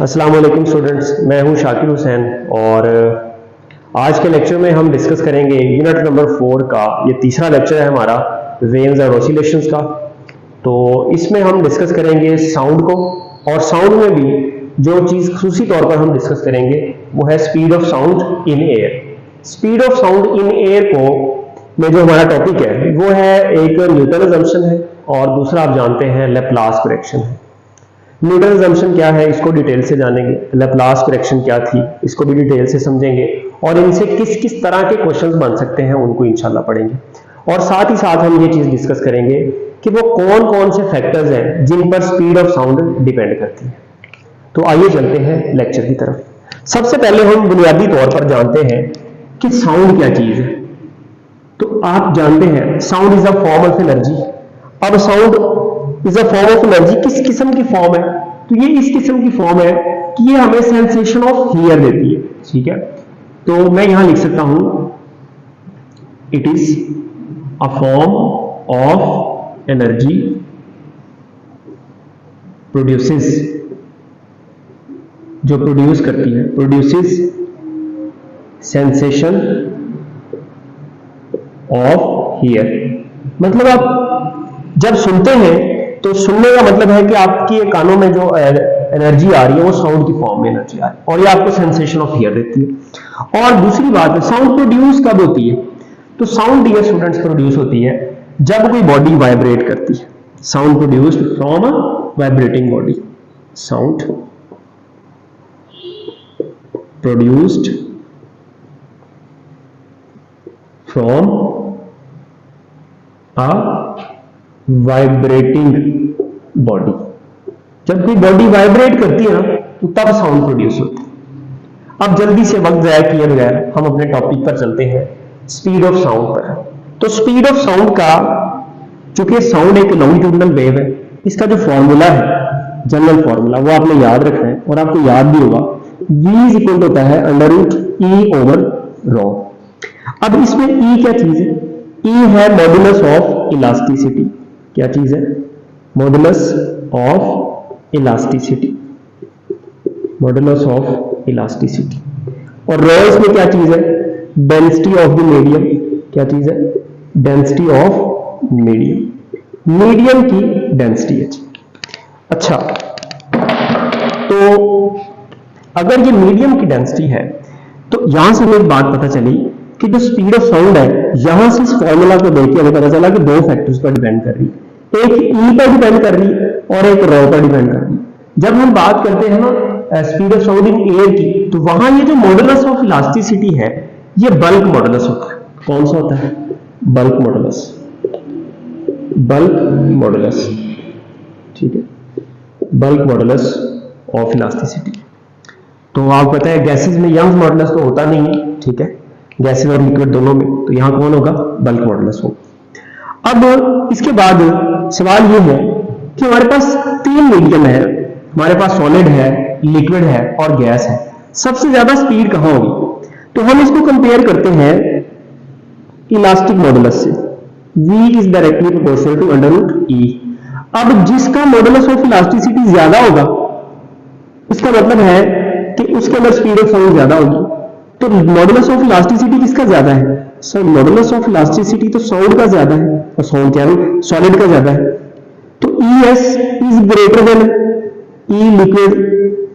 अस्सलाम वालेकुम स्टूडेंट्स, मैं हूं शाकिर हुसैन और आज के लेक्चर में हम डिस्कस करेंगे यूनिट नंबर 4 का। ये तीसरा लेक्चर है हमारा वेव्स और ऑसिलेशंस का। तो इसमें हम डिस्कस करेंगे साउंड को, और साउंड में भी जो चीज़ खसूसी तौर पर हम डिस्कस करेंगे वो है speed of sound in air. Speed of sound in air को में जो हमारा टॉपिक है वो है एक न्यूटन असम्पशन है, और दूसरा आप जानते हैं लैप्लास करेक्शन है। न्यूटन असम्पशन क्या है इसको डिटेल से जानेंगे, लैप्लास करेक्शन क्या थी इसको भी डिटेल से समझेंगे, और इनसे किस किस तरह के क्वेश्चंस बन सकते हैं उनको इंशाल्लाह पढ़ेंगे। और साथ ही साथ हम ये चीज़ डिस्कस करेंगे कि वो कौन कौन से फैक्टर्स हैं जिन पर स्पीड ऑफ साउंड डिपेंड करती है। तो आइए चलते हैं लेक्चर की तरफ। सबसे पहले हम बुनियादी तौर पर जानते हैं कि साउंड क्या चीज़ है। तो आप जानते हैं sound is a form of energy. अब sound is a form of energy किस किस्म की फॉर्म है? तो ये इस किस्म की फॉर्म है कि ये हमें सेंसेशन ऑफ हियर देती है। ठीक है, तो मैं यहां लिख सकता हूं it is a form of energy produces, जो प्रोड्यूस करती है, प्रोड्यूसेस सेंसेशन ऑफ हियर। मतलब आप जब सुनते हैं तो सुनने का मतलब है कि आपके कानों में जो एनर्जी आ रही है वो साउंड की फॉर्म में एनर्जी आ रही है, और ये आपको सेंसेशन ऑफ हियर देती है। और दूसरी बात है, साउंड प्रोड्यूस कब होती है? तो साउंड डियर स्टूडेंट्स प्रोड्यूस होती है जब कोई बॉडी वाइब्रेट करती है। Sound produced from a vibrating body. Sound produced from a vibrating body. जब कोई बॉडी वाइब्रेट करती है ना तो तब साउंड प्रोड्यूस होती है। अब जल्दी से वक्त जाया किए बगैर हम अपने टॉपिक पर चलते हैं, स्पीड ऑफ साउंड पर। तो स्पीड ऑफ साउंड का, चूंकि साउंड एक लॉन्गिट्यूडिनल वेव है, इसका जो फॉर्मूला है, जनरल फॉर्मूला, वो आपने याद रखना है और आपको याद भी होगा। v इज इक्वल होता है √E/ρ। अब इसमें E क्या चीज है? E है मॉडुलस ऑफ इलास्टिसिटी। क्या चीज है? Modulus of elasticity. Modulus of elasticity. और रॉ इसमें क्या चीज है? Density of the medium. क्या चीज है? Density of medium. मीडियम की डेंसिटी है। अच्छा, तो अगर ये मीडियम की डेंसिटी है तो यहां से हमें एक बात पता चली कि जो स्पीड ऑफ साउंड है, यहां से इस फॉर्मूला को देख के हमें पता चला कि दो फैक्टर्स पर डिपेंड कर रही है। एक ई पर डिपेंड कर रही है और एक रॉ पर डिपेंड कर रही है। जब हम बात करते हैं ना speed of sound in air की, तो वहां ये जो मॉडुलस ऑफ इलास्टिसिटी है ये बल्क मॉडुलस होता है। कौन सा होता है? Bulk modulus. बल्क मॉडुलस, ठीक है, बल्क मॉडुलस ऑफ इलास्टिसिटी। तो आप पता है गैसेस में यंग्स मॉडुलस तो होता नहीं है, ठीक है, गैसेस और लिक्विड दोनों में, तो यहां कौन होगा? बल्क मॉडुलस होगा। अब इसके बाद सवाल ये है कि हमारे पास तीन मीडियम है, हमारे पास सॉलिड है, लिक्विड है और गैस है। सबसे ज्यादा स्पीड कहां होगी? तो हम इसको कंपेयर करते हैं इलास्टिक मॉडुलस से। V is directly proportional to √E। अब जिसका मॉडुलस ऑफ इलास्टिसिटी ज्यादा होगा, इसका मतलब है कि उसके अंदर स्पीड ऑफ साउंड ज्यादा होगी। तो मॉडुलस ऑफ इलास्टिसिटी किसका ज्यादा है? सर, मॉडुलस ऑफ इलास्टिसिटी तो साउंड का ज्यादा है, और साउंड क्या है? सॉलिड का ज्यादा है। तो ES is greater than E liquid,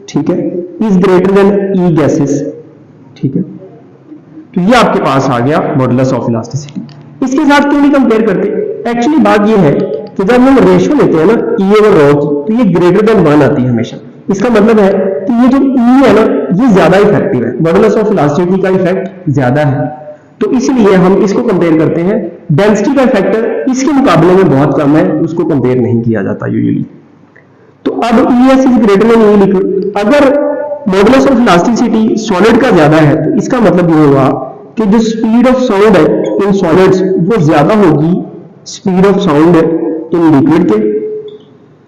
ठीक है, is greater than E gases, ठीक है। तो ये आपके पास आ गया मॉडुलस ऑफ इलास्टिसिटी। इसके साथ क्यों नहीं कंपेयर करते? एक्चुअली बात ये है कि जब हम रेशियो लेते हैं ना E और ρ की, तो ये ग्रेटर देन 1 आती है हमेशा। इसका मतलब है कि ये जो E है ना ये ज्यादा इफेक्टिव है, मॉडुलस ऑफ इलास्टिसिटी का इफेक्ट ज्यादा है, तो इसलिए हम इसको कंपेयर करते हैं। डेंसिटी का फैक्टर इसके मुकाबले में बहुत कम है, उसको कंपेयर नहीं किया जाता यूजुअली। तो अब ES is greater than E liquid. अगर मॉडुलस ऑफ इलास्टिसिटी सॉलिड का ज्यादा है तो इसका मतलब ये होगा कि जो स्पीड ऑफ साउंड है इन सॉलिड्स वो ज्यादा होगी speed of sound in liquid के,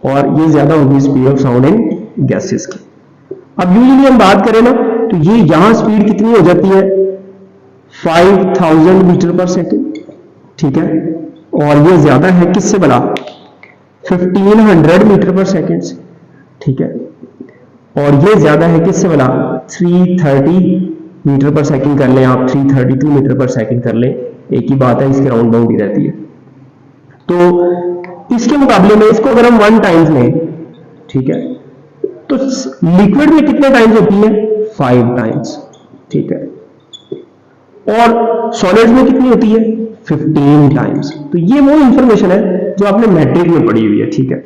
और ये ज्यादा होगी speed of sound in gases की। अब यूजुअली हम बात करें ना तो ये यहां स्पीड कितनी हो जाती है? 5000 मीटर पर सेकेंड, ठीक है, और ये ज्यादा है किससे बड़ा? 1500 मीटर पर सेकेंड, ठीक है। और ये ज्यादा है किससे वाला, 330 मीटर पर सेकंड कर लें आप, 332 मीटर पर सेकंड कर लें, एक ही बात है, इसके राउंड बाउंड ही रहती है। तो इसके मुकाबले में इसको अगर हम 1 टाइम्स लें, ठीक है, तो लिक्विड में कितने टाइम्स होती है, 5 टाइम्स, ठीक है, और सॉलिड में कितनी होती है, 15 टाइम्स। तो ये वो इंफॉर्मेशन है जो आपने मैट्रिक में पढ़ी हुई है, ठीक है।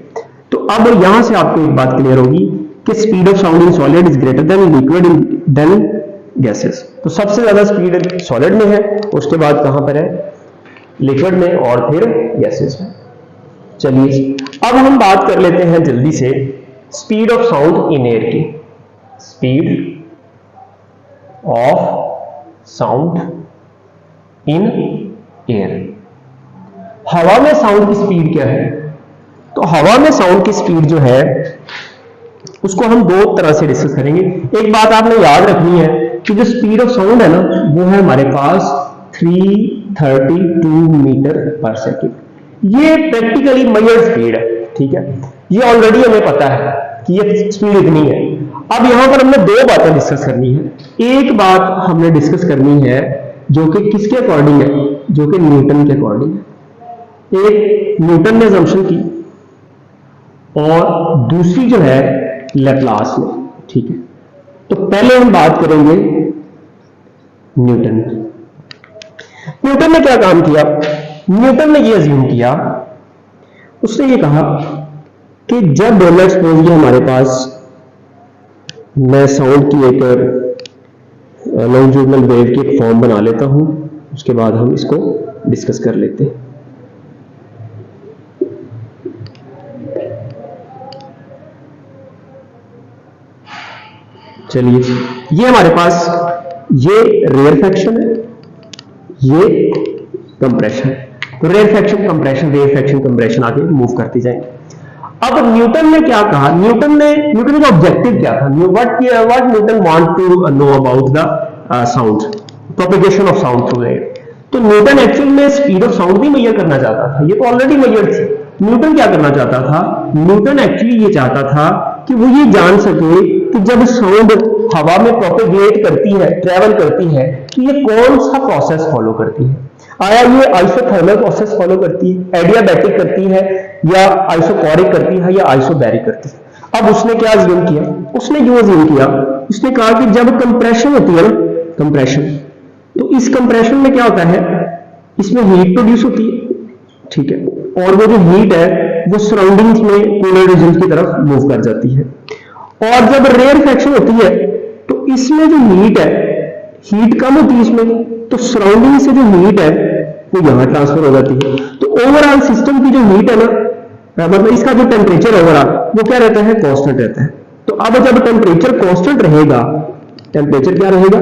तो अब यहां से आपको एक बात क्लियर होगी कि speed of sound in solid is greater than liquid then gases. तो सबसे ज्यादा स्पीड सॉलिड में है, उसके बाद कहां पर है, लिक्विड में, और फिर गैसेस में। चलिए अब हम बात कर लेते हैं जल्दी से speed of sound in air की। Speed of sound in air, हवा में साउंड की स्पीड क्या है? तो हवा में साउंड की स्पीड जो है उसको हम दो तरह से डिस्कस करेंगे। एक बात आपने याद रखनी है कि जो स्पीड ऑफ साउंड है ना, वो है हमारे पास 332 मीटर पर सेकेंड। ये प्रैक्टिकली मेजर्ड स्पीड है, ठीक है, ये ऑलरेडी हमें पता है कि ये स्पीड इतनी है। अब यहां पर हमने दो बातें डिस्कस करनी है। एक बात हमने डिस्कस करनी है जो कि किसके अकॉर्डिंग है, जो कि न्यूटन के अकॉर्डिंग है। एक न्यूटन ने असम्पशन की और दूसरी जो है लैप्लास ने, ठीक है। तो पहले हम बात करेंगे न्यूटन। न्यूटन ने क्या काम किया? न्यूटन ने ये अज्यूम किया, उसने ये कहा कि जब लेट्स सपोज ये हमारे पास, मैं साउंड की एक लॉन्जिट्यूडिनल वेव की एक फॉर्म बना लेता हूं, उसके बाद हम इसको डिस्कस कर लेते हैं। चलिए, ये हमारे पास ये रेयरफैक्शन है, ये कंप्रेशन। तो रेयरफैक्शन कंप्रेशन, रेयरफैक्शन कंप्रेशन आगे मूव करती जाएंगे। अब न्यूटन ने क्या कहा? न्यूटन का ऑब्जेक्टिव क्या था? What Newton want to know about the sound, propagation of sound through air. तो न्यूटन एक्चुअल में स्पीड ऑफ साउंड भी मेजर करना चाहता था, ये तो ऑलरेडी मेजर थी। न्यूटन क्या करना चाहता था? न्यूटन एक्चुअली ये चाहता था कि वो ये जान सके कि जब साउंड हवा में प्रोपेगेट करती है, ट्रेवल करती है, तो ये कौन सा प्रोसेस फॉलो करती है। आया ये आइसोथर्मल प्रोसेस फॉलो करती है, एडियाबैटिक करती है, या आइसोकोरिक करती है, या आइसोबैरिक करती है। अब उसने क्या अज्यूम किया? उसने जो अज्यूम किया, उसने कहा कि जब कंप्रेशन होती है ना, कंप्रेशन, तो इस कंप्रेशन में क्या होता है, इसमें हीट प्रोड्यूस होती है, ठीक है, और वो जो हीट है वो सराउंडिंग्स में कूलर रीजन की तरफ मूव कर जाती है। और जब रेयरफैक्शन होती है तो इसमें जो हीट है, हीट कम होती है इसमें, तो सराउंडिंग से जो हीट है वो यहां ट्रांसफर हो जाती है। तो ओवरऑल सिस्टम की जो हीट है ना, मतलब इसका जो टेम्परेचर ओवरऑल वो क्या रहता है, कांस्टेंट रहता है। तो अब जब टेम्परेचर कांस्टेंट रहेगा, टेम्परेचर क्या रहेगा,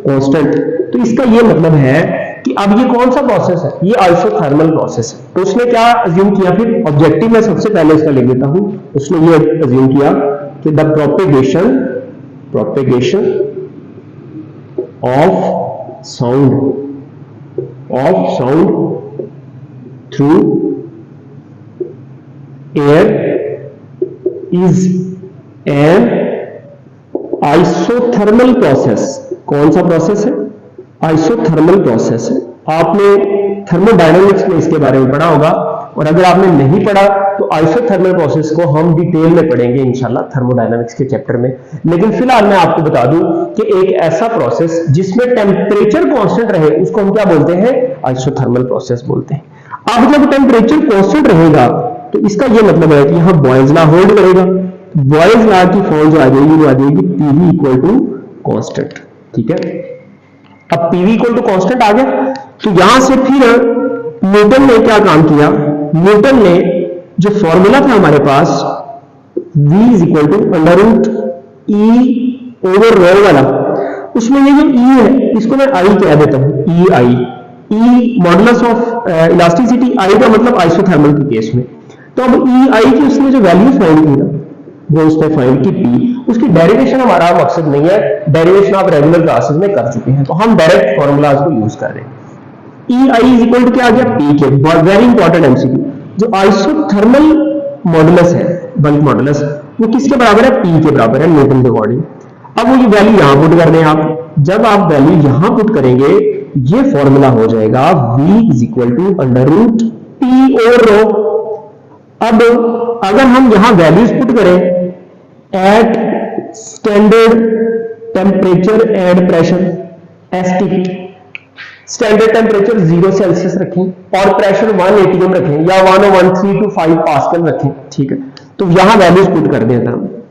कांस्टेंट, तो इसका ये मतलब है कि अब ये कौन सा प्रोसेस है, ये आइसोथर्मल प्रोसेस है। तो उसने क्या अज्यूम किया? फिर ऑब्जेक्टिव में सबसे पहले इसका लिख देता हूं। उसने ये अज्यूम किया कि the propagation of sound through air is an isothermal process. कौन सा प्रोसेस है? आइसोथर्मल प्रोसेस है। आपने थर्मोडायनामिक्स में इसके बारे में पढ़ा होगा, और अगर आपने नहीं पढ़ा तो आइसोथर्मल प्रोसेस को हम डिटेल में पढ़ेंगे इंशाल्लाह थर्मोडायनामिक्स के चैप्टर में। लेकिन फिलहाल मैं आपको बता दूं कि एक ऐसा प्रोसेस जिसमें टेम्परेचर कांस्टेंट रहे उसको हम क्या बोलते हैं? आइसोथर्मल प्रोसेस बोलते हैं। अब जब टेम्परेचर कांस्टेंट रहेगा तो इसका यह मतलब है कि यहां बॉयल्स लॉ होल्ड करेगा। बॉयल्स लॉ की फॉर्म जो आ जाएगी वो आ जाएगी पीवी इक्वल टू कांस्टेंट, ठीक है। अब पीवी इक्वल टू कांस्टेंट आ गया, तो यहां से फिर न्यूटन ने क्या काम किया? न्यूटन ने जो फॉर्मूला था हमारे पास v is equal to under root E over rho वाला, उसमें ये जो e है इसको मैं i कह देता हूं, ई आई, ई मॉडुलस ऑफ इलास्टिसिटी, i का मतलब आइसोथर्मल के केस में। तो अब ई आई की उसने जो वैल्यू फाइंड की ना, वो उसने फाइंड की p। उसकी डेरिवेशन हमारा मकसद नहीं है, डेरिवेशन आप रेगुलर क्लासेस में कर चुके हैं, तो हम डायरेक्ट फॉर्मूलाज को यूज कर रहे हैं। ई आई इज इक्वल टू क्या आ गया? पी के। वेरी इंपॉर्टेंट एमसीक्यू, जो आइसोथर्मल मॉडुलस है, बल्क मॉडुलस, वो किसके बराबर है, P के बराबर है न्यूटन के अकॉर्डिंग। अब वो ये वैल्यू यहां पुट कर दें आप, जब आप वैल्यू यहां पुट करेंगे ये फॉर्मूला हो जाएगा V is equal to under root P और रो। अब अगर हम यहां वैल्यूज पुट करें at standard temperature and pressure STP, standard temperature 0 Celsius रखें और प्रेशर 1 atm रखें या 11325 पास्कल रखें, ठीक है। तो यहां वैल्यूज पुट कर दें,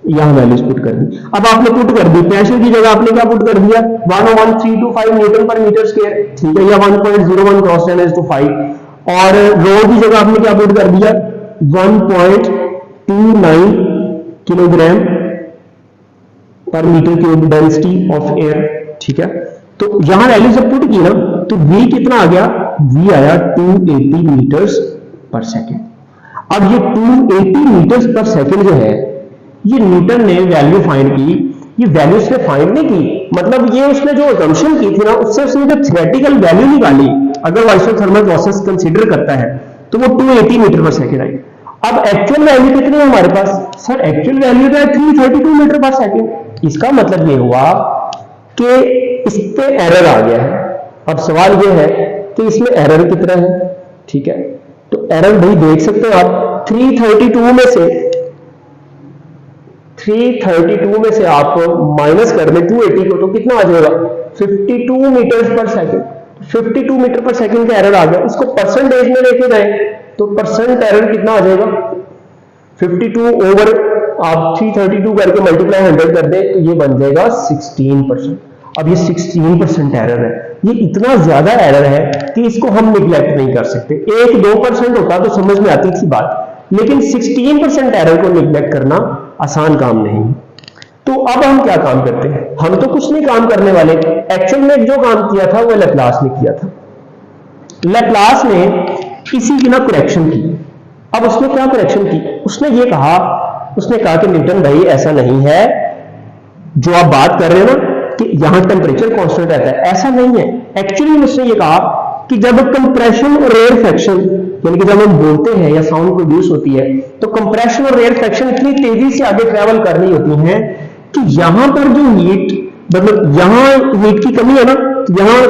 यहां वैल्यूज पुट कर दी। अब आपने पुट कर दी, प्रेशर की जगह आपने क्या पुट कर दिया 11325 न्यूटन पर मीटर स्क्वायर, ठीक है, या 1.01 क्रॉस 10⁵, और रो की जगह आपने क्या पुट कर दिया 1.29 किलोग्राम पर metre cube density of air, ठीक है। तो यहां वैल्यू जब पुट की ना तो V कितना आ गया, V आया 280 मीटर्स पर सेकेंड। अब ये 280 मीटर्स पर सेकेंड जो है ये न्यूटन ने वैल्यू फाइंड की, ये वैल्यू उसने फाइंड नहीं की, मतलब ये उसने जो असम्पशन की थी ना उससे उसने जो थ्योरेटिकल वैल्यू निकाली, अगर आइसोथर्मल प्रोसेस कंसीडर करता है तो वो 280 मीटर पर सेकेंड आई। अब एक्चुअल वैल्यू कितनी है हमारे पास, सर एक्चुअल वैल्यू तो है 332 मीटर पर सेकेंड। इसका मतलब ये हुआ कि इस पे एरर आ गया है। अब सवाल ये है कि इसमें एरर कितना है, ठीक है। तो एरर भाई देख सकते हैं आप 332 में से आप माइनस कर दें 280 को तो कितना आ जाएगा 52 metre per second. 52 metre per second का एरर आ गया, इसको परसेंटेज में लेके जाए तो परसेंट एरर कितना आ जाएगा 52 ओवर आप 332 करके मल्टीप्लाई 100 कर दें तो ये बन जाएगा 16%। अब ये 16% एरर है, ये इतना ज्यादा एरर है कि इसको हम निगलेक्ट नहीं कर सकते। 1-2% होता तो समझ में आती थी बात, लेकिन 16% एरर को निगलेक्ट करना आसान काम नहीं। तो अब हम क्या काम करते हैं, हम तो कुछ नहीं काम करने वाले। एक्चुअल में जो काम किया था वो लैप्लास ने किया था। लैप्लास ने इसी की ना करेक्शन की। अब उसने क्या करेक्शन की, उसने कहा कि न्यूटन भाई ऐसा नहीं है जो आप बात कर रहे हो ना कि यहां टेम्परेचर कांस्टेंट रहता है, ऐसा नहीं है। एक्चुअली उसने ये कहा कि जब कंप्रेशन और रेयरफेक्शन, यानी कि जब हम बोलते हैं या साउंड प्रोड्यूस होती है तो कंप्रेशन और रेयरफेक्शन इतनी तेजी से आगे ट्रेवल कर रही होती हैं कि यहां पर जो हीट, मतलब यहां हीट की कमी है ना, यहां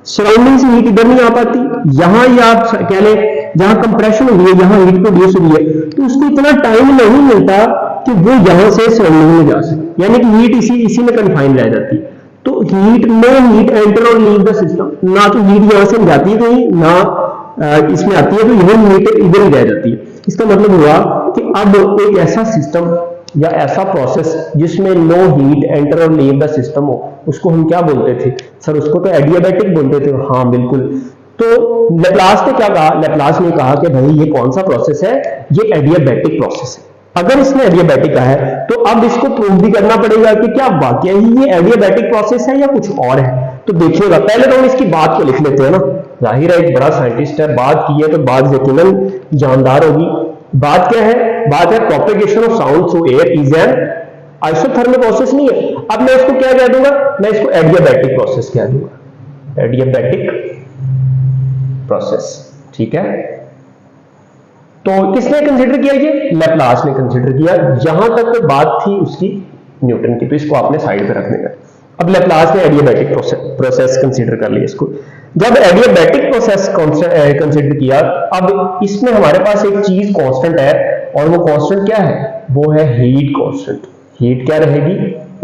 सराउंडिंग से हीट इधर नहीं आ पाती, यहां ही आप कह लें जहां कंप्रेशन हुई है यहां हीट प्रोड्यूस हुई है तो उसको इतना टाइम नहीं मिलता कि वो यहां से सराउंडिंग में जा सके, यानी कि हीट इसी में कन्फाइन रह जाती है। तो हीट एंटर और लीव द सिस्टम, ना तो हीट यहां से जाती है कहीं, ना इसमें आती है, तो यही हीट इधर ही रह जाती है। इसका मतलब हुआ कि अब एक ऐसा सिस्टम या ऐसा प्रोसेस जिसमें नो हीट एंटर और लीव द सिस्टम हो, उसको हम क्या बोलते थे सर, उसको तो एडियाबैटिक बोलते थे। हाँ बिल्कुल। तो लैप्लास ने क्या कहा, लैप्लास ने कहा कि भाई ये कौन सा प्रोसेस है, ये एडियाबैटिक प्रोसेस है। अगर इसने एडियाबैटिक कहा है तो अब इसको प्रूव भी करना पड़ेगा कि क्या वाकई ही ये एडियाबैटिक प्रोसेस है या कुछ और है। तो देखिएगा, पहले तो हम इसकी बात को लिख लेते हैं ना, जाहिर है एक बड़ा साइंटिस्ट है, बात की है तो बात यकीनन जानदार होगी। बात क्या है, बात है propagation of sound through air is an isothermal process नहीं है। अब मैं इसको क्या कह दूंगा, मैं इसको एडियाबैटिक प्रोसेस कह दूंगा, एडियाबैटिक प्रोसेस, ठीक है। तो किसने कंसीडर किया, ये लैप्लास ने कंसीडर किया। जहां तक बात थी उसकी न्यूटन की, तो इसको आपने साइड पे रखने का। अब लैप्लास ने एडियाबैटिक प्रोसेस कंसीडर कर लिया इसको। जब एडियाबैटिक प्रोसेस कंसीडर किया, अब इसमें हमारे पास एक चीज कांस्टेंट है, और वो कांस्टेंट क्या है, वो है हीट कांस्टेंट। हीट क्या रहेगी,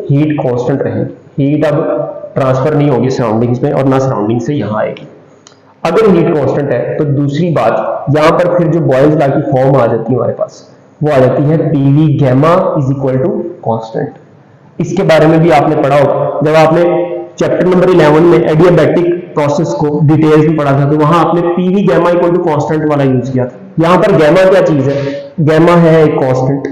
हीट कांस्टेंट रहेगी। हीट अब ट्रांसफर नहीं होगी सराउंडिंग्स में और ना सराउंडिंग से यहां आएगी। अगर हीट कांस्टेंट है तो दूसरी बात यहां पर फिर जो बॉयल्स लॉ की फॉर्म आ जाती है हमारे पास, वो आ जाती है P V gamma is equal to constant. इसके बारे में भी आपने पढ़ा हो, जब आपने चैप्टर नंबर 11 में एडियाबैटिक प्रोसेस को डिटेल्स में पढ़ा था तो वहां आपने P V gamma equal to constant वाला यूज किया था। यहां पर गैमा क्या चीज है, गैमा है एक कांस्टेंट।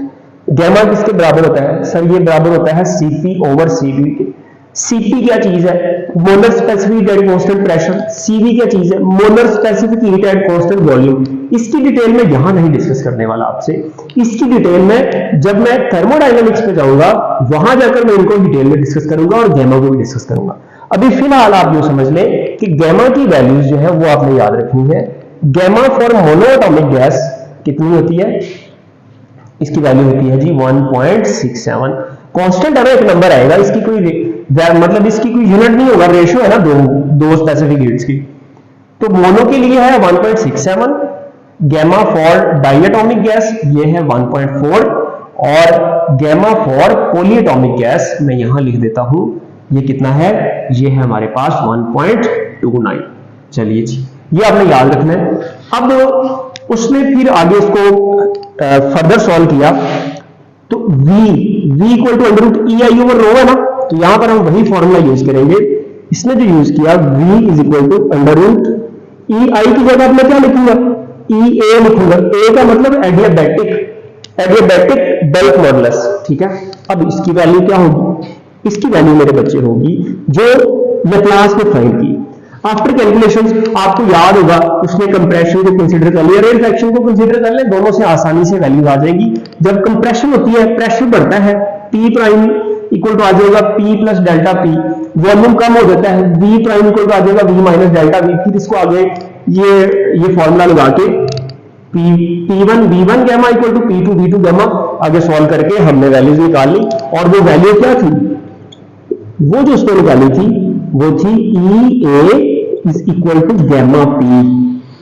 गैमा किसके बराबर होता है सर, ये बराबर होता है सीपी ओवर सीवी के। सीपी क्या चीज है, molar specific at constant pressure. CV क्या चीज है, molar specific heat at constant volume. इसकी डिटेल में यहां नहीं डिस्कस करने वाला आपसे, इसकी डिटेल में जब मैं थर्मोडायनामिक्स पे जाऊंगा वहां जाकर मैं इनको डिटेल में डिस्कस करूंगा और गैमा को भी डिस्कस करूंगा। अभी फिलहाल आप ये समझ लें कि गैमा की वैल्यूज जो है वो आपने याद रखनी है। गैमा फॉर मोनोएटॉमिक गैस कितनी होती है, इसकी वैल्यू होती है जी 1.67। कांस्टेंट है ना, एक नंबर आएगा, इसकी कोई मतलब इसकी कोई यूनिट नहीं होगा, रेशियो है ना दो स्पेसिफिक हीट्स की। तो मोनो के लिए है 1.67, गैमा फॉर डायटोमिक गैस ये है 1.4, और गैमा फॉर पॉलीएटॉमिक गैस मैं यहां लिख देता हूं, ये कितना है, ये है हमारे पास 1.29। चलिए जी, ये आपने याद रखना है। अब उसने फिर आगे इसको फर्दर सॉल्व किया, तो v equal to under root E I over rho है ना, तो यहां पर हम वही फॉर्मूला यूज करेंगे। इसने जो यूज किया v is equal to under root E I की जगह मैं क्या लिखूंगा, ई ए लिखूंगा। ए का मतलब एडियाबैटिक बल्क मॉडुलस, ठीक है। अब इसकी वैल्यू क्या होगी, इसकी वैल्यू मेरे बच्चे होगी जो लैप्लास ने फाइंड की। आफ्टर कैलकुलेशंस आपको याद होगा उसने कंप्रेशन को कंसीडर कर लिया, रेरफैक्शन को कंसीडर कर लिया, दोनों से आसानी से वैल्यू आ जाएगी। जब कंप्रेशन होती है प्रेशर बढ़ता है, P प्राइम इक्वल टू आ जाएगा P plus delta P, volume कम हो जाता है, V प्राइम इक्वल टू आ जाएगा V माइनस डेल्टा V। फिर इसको आगे ये फॉर्मूला लगा के P1 V1 gamma equal to P2 V2 gamma आगे सॉल्व करके हमने वैल्यूज निकाल ली। और वो वैल्यू क्या थी, वो जो उसने निकाली थी वो थी EA is equal to gamma P,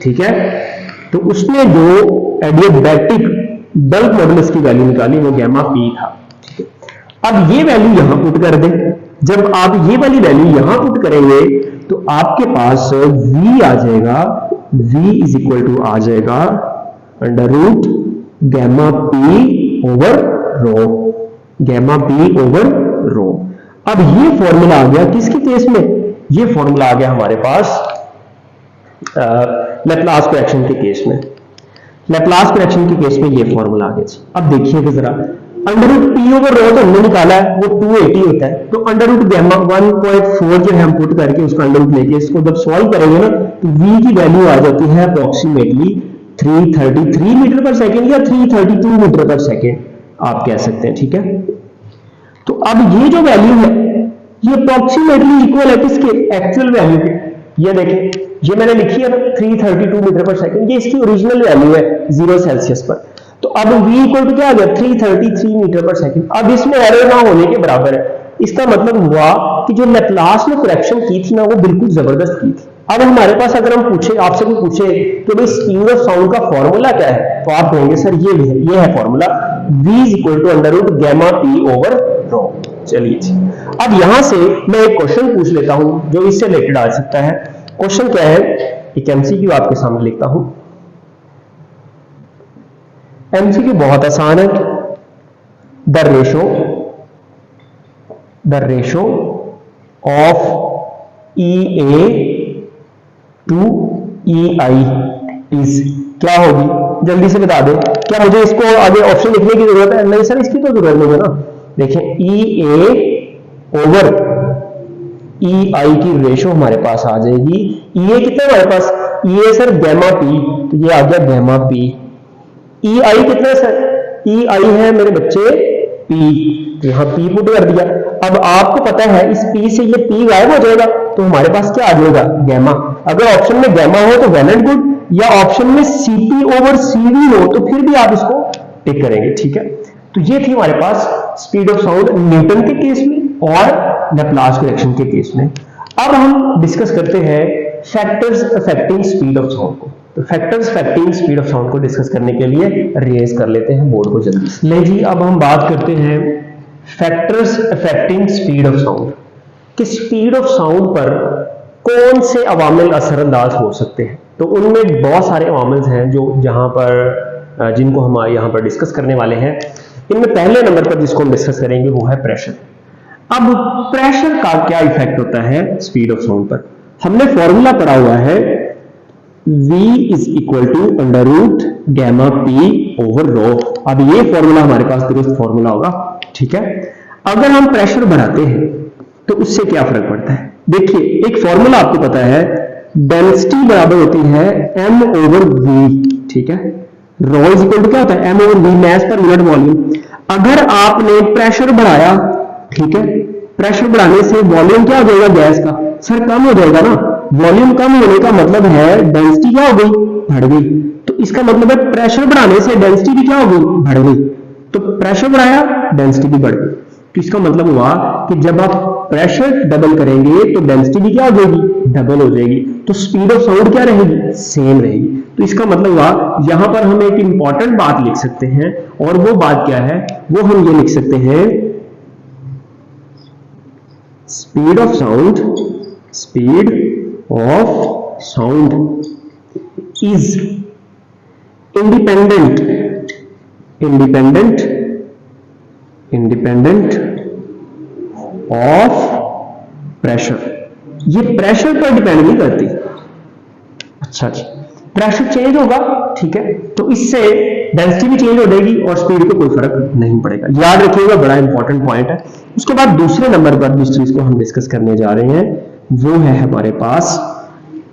ठीक है। तो उसने जो एडियाबैटिक बल्क मॉडुलस की वैल्यू निकाली वो गैमा P था, ठीक है। अब ये वैल्यू यहां पुट कर दें, जब आप ये वाली वैल्यू यहां पुट करेंगे तो आपके पास V आ जाएगा, V इज इक्वल टू आ जाएगा under root gamma P over rho, gamma P over rho. अब ये फॉर्मूला आ गया किसके केस में, ये फॉर्मूला आ गया हमारे पास लैप्लास करेक्शन के केस में। लैप्लास करेक्शन के केस में ये फॉर्मूला आ गया। अब देखिएगा जरा, under root P over rho तो हमने निकाला है वो 280 होता है, तो अंडर रूट गैमा 1.4 जो है हम पुट करके उसका अंडर रूट लेके इसको जब सॉल्व करेंगे ना तो V की वैल्यू आ जाती है अप्रोक्सीमेटली 333 मीटर पर सेकेंड या 332 मीटर पर सेकेंड आप कह सकते हैं, ठीक है। तो अब ये जो वैल्यू है ये अप्रोक्सीमेटली इक्वल है किसके, एक्चुअल वैल्यू के। ये देखें, ये मैंने लिखी है ना 332 मीटर पर सेकेंड, ये इसकी ओरिजिनल वैल्यू है 0 सेल्सियस पर। तो अब V इक्वल टू क्या आ गया 333 मीटर पर सेकेंड। अब इसमें एरर ना होने के बराबर है, इसका मतलब हुआ कि जो लैप्लास ने करेक्शन की थी ना वो बिल्कुल जबरदस्त की थी। अब हमारे पास अगर हम पूछे, आपसे कोई पूछे कि भाई स्पीड ऑफ साउंड का फॉर्मूला क्या है, तो आप कहेंगे सर ये है formula V is equal to under root gamma P over rho. चलिए जी, अब यहां से मैं एक क्वेश्चन पूछ लेता हूं जो इससे रिलेटेड आ सकता है। क्वेश्चन क्या है, एक एमसीक्यू आपके सामने लिखता हूं। एमसीक्यू बहुत आसान है। The ratio of EA to EI is क्या होगी, जल्दी से बता दे। क्या मुझे इसको आगे ऑप्शन लिखने की जरूरत है? नहीं सर, इसकी तो जरूरत नहीं है ना। देखिए EA ओवर EI की रेशो हमारे पास आ जाएगी। EA कितना हमारे पास, EA सर गैमा P, तो ये आ गया गैमा P। EI कितना सर, EI है मेरे बच्चे P, यहां P पुट कर दिया। अब आपको पता है इस P से ये P गायब हो जाएगा तो हमारे पास क्या आ जाएगा, गैमा। अगर ऑप्शन में गैमा हो तो वेल एंड गुड, या ऑप्शन में CP ओवर CV हो तो फिर भी आप इसको टिक करेंगे, ठीक है। तो ये थी हमारे पास स्पीड ऑफ साउंड न्यूटन के केस में और लैप्लास करेक्शन के केस में। अब हम डिस्कस करते हैं factors affecting speed of sound को। तो factors affecting speed of sound को डिस्कस करने के लिए रेज कर लेते हैं बोर्ड को जल्दी से। ले जी, अब हम बात करते हैं factors affecting speed of sound कि स्पीड ऑफ साउंड पर कौन से अवामिल असरअंदाज हो सकते हैं। तो उनमें बहुत सारे अवामिल हैं जिनको हम यहाँ पर डिस्कस करने वाले हैं। इनमें पहले नंबर पर जिसको हम डिस्कस करेंगे वो है प्रेशर। अब प्रेशर का क्या इफेक्ट होता है स्पीड ऑफ साउंड पर? हमने फॉर्मूला पढ़ा हुआ है V is equal to under root gamma P over rho. अब ये फॉर्मूला हमारे पास दुरुस्त फॉर्मूला होगा, ठीक है। अगर हम प्रेशर बढ़ाते हैं तो उससे क्या फर्क पड़ता है? देखिए, एक फॉर्मूला आपको पता है, डेंसिटी बराबर होती है M ओवर V, ठीक है। रो इज इक्वल टू क्या होता है, M ओवर V, मास पर यूनिट वॉल्यूम। अगर आपने प्रेशर बढ़ाया, ठीक है, प्रेशर बढ़ाने से वॉल्यूम क्या हो जाएगा गैस का, सर कम हो जाएगा ना। वॉल्यूम कम होने का मतलब है डेंसिटी क्या हो गई, बढ़ गई। तो इसका मतलब है प्रेशर बढ़ाने से डेंसिटी भी क्या हो गई, बढ़ गई। तो प्रेशर बढ़ाया, डेंसिटी भी बढ़ गई। तो इसका मतलब हुआ कि जब आप प्रेशर डबल करेंगे तो डेंसिटी भी क्या हो जाएगी, डबल हो जाएगी। तो स्पीड ऑफ साउंड क्या रहेगी, सेम रहेगी। तो इसका मतलब हुआ यहां पर हम एक इंपॉर्टेंट बात लिख सकते हैं, और वो बात क्या है, वो हम ये लिख सकते हैं, speed of sound is independent of pressure. ये प्रेशर पर डिपेंड नहीं करती। अच्छा जी, प्रेशर चेंज होगा, ठीक है, तो इससे डेंसिटी भी चेंज हो जाएगी और स्पीड पे कोई फर्क नहीं पड़ेगा। याद रखिएगा, बड़ा इंपॉर्टेंट पॉइंट है। उसके बाद दूसरे नंबर पर जिस चीज को हम डिस्कस करने जा रहे हैं वो है हमारे पास,